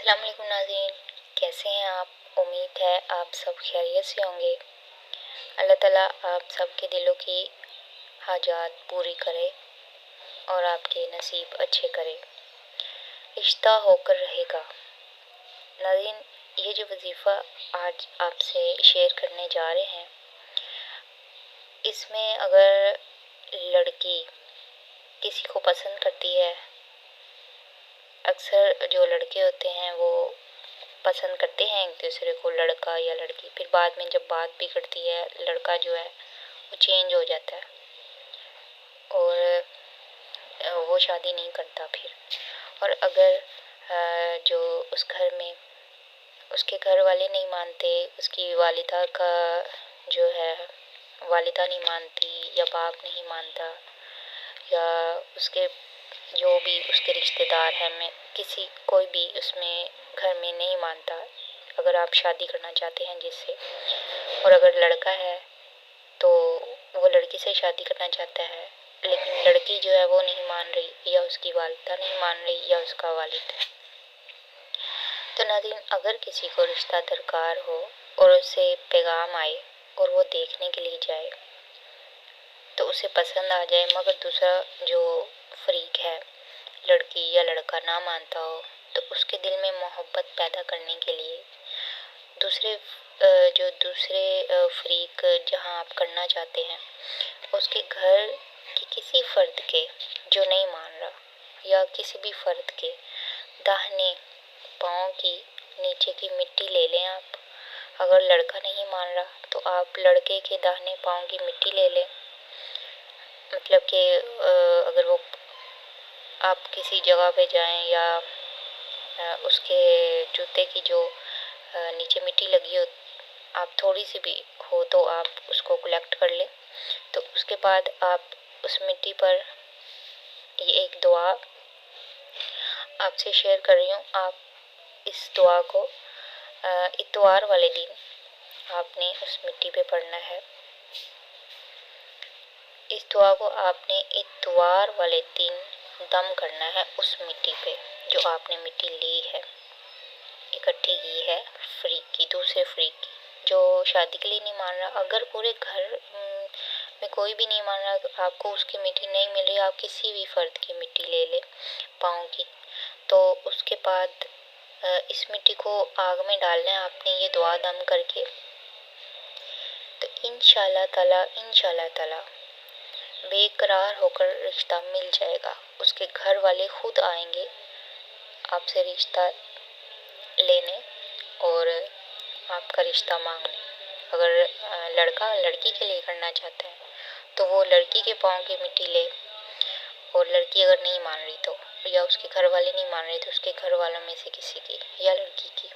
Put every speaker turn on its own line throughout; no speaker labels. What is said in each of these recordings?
السلام علیکم ناظرین، کیسے ہیں آپ؟ امید ہے آپ سب خیریت سے ہوں گے۔ اللہ تعالیٰ آپ سب کے دلوں کی حاجات پوری کرے اور آپ کے نصیب اچھے کرے۔ رشتہ ہو کر رہے گا۔ ناظرین، یہ جو وظیفہ آج آپ سے شیئر کرنے جا رہے ہیں، اس میں اگر لڑکی کسی کو پسند کرتی ہے، اکثر جو لڑکے ہوتے ہیں وہ پسند کرتے ہیں ایک دوسرے کو، لڑکا یا لڑکی، پھر بعد میں جب بات بگڑتی ہے لڑکا جو ہے وہ چینج ہو جاتا ہے اور وہ شادی نہیں کرتا پھر۔ اور اگر جو اس گھر میں اس کے گھر والے نہیں مانتے، اس کی والدہ کا جو ہے والدہ نہیں مانتی یا باپ نہیں مانتا، یا اس کے جو بھی اس کے رشتہ دار ہیں میں کوئی بھی اس میں گھر میں نہیں مانتا، اگر آپ شادی کرنا چاہتے ہیں جس سے، اور اگر لڑکا ہے تو وہ لڑکی سے شادی کرنا چاہتا ہے لیکن لڑکی جو ہے وہ نہیں مان رہی، یا اس کی والدہ نہیں مان رہی یا اس کا والد ہے، تو ناظرین اگر کسی کو رشتہ درکار ہو اور اسے پیغام آئے اور وہ دیکھنے کے لیے جائے تو اسے پسند آ جائے، مگر دوسرا جو فریق ہے لڑکی یا لڑکا نہ مانتا ہو، تو اس کے دل میں محبت پیدا کرنے کے لیے دوسرے فریق جہاں آپ کرنا چاہتے ہیں اس کے گھر کے کسی فرد کے جو نہیں مان رہا، یا کسی بھی فرد کے داہنے پاؤں کی نیچے کی مٹی لے لیں آپ۔ اگر لڑکا نہیں مان رہا تو آپ لڑکے کے داہنے پاؤں کی مٹی لے لیں، مطلب کہ اگر وہ آپ کسی جگہ پہ جائیں یا اس کے جوتے کی جو نیچے مٹی لگی ہو، آپ تھوڑی سی بھی ہو تو آپ اس کو کلیکٹ کر لیں، تو اس کے بعد آپ اس مٹی پر یہ ایک دعا آپ سے شیئر کر رہی ہوں، آپ اس دعا کو اتوار والے دن آپ نے اس مٹی پہ پڑھنا ہے۔ اس دعا کو آپ نے اتوار والے دن دم کرنا ہے اس مٹی پہ جو آپ نے مٹی لی ہے، اکٹھی کی ہے فریق کی، دوسرے فریق کی جو شادی کے لیے نہیں مان رہا۔ اگر پورے گھر میں کوئی بھی نہیں مان رہا، آپ کو اس کی مٹی نہیں مل رہی، آپ کسی بھی فرد کی مٹی لے لیں پاؤں کی، تو اس کے بعد اس مٹی کو آگ میں ڈالنا ہے آپ نے یہ دعا دم کر کے، تو انشاءاللہ تعالی بے قرار ہو کر رشتہ مل جائے گا۔ اس کے گھر والے خود آئیں گے آپ سے رشتہ لینے اور آپ کا رشتہ مانگنے۔ اگر لڑکا لڑکی کے لیے کرنا چاہتا ہے تو وہ لڑکی کے پاؤں کی مٹی لے، اور لڑکی اگر نہیں مان رہی تو، یا اس کے گھر والے نہیں مان رہے تو اس کے گھر والوں میں سے کسی کی یا لڑکی کی،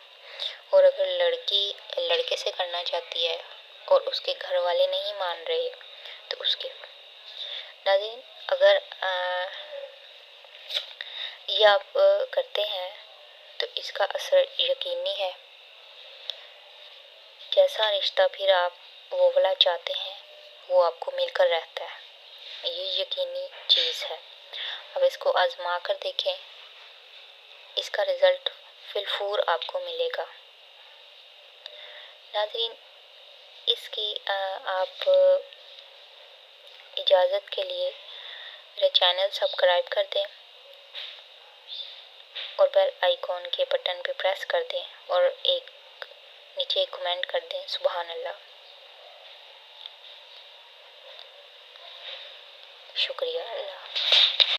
اور اگر لڑکی لڑکے سے کرنا چاہتی ہے اور اس کے گھر والے نہیں مان رہے تو اس کے۔ ناظرین اگر یہ آپ کرتے ہیں تو اس کا اثر یقینی ہے، جیسا رشتہ پھر آپ وہ والا چاہتے ہیں وہ آپ کو مل کر رہتا ہے، یہ یقینی چیز ہے۔ اب اس کو آزما کر دیکھیں، اس کا رزلٹ فی الفور آپ کو ملے گا۔ ناظرین اس کی آپ اجازت کے لیے میرا چینل سبسکرائب کر دیں اور بیل آئیکن کے بٹن پہ پریس کر دیں، اور نیچے ایک کمنٹ کر دیں سبحان اللہ۔ شکریہ اللہ۔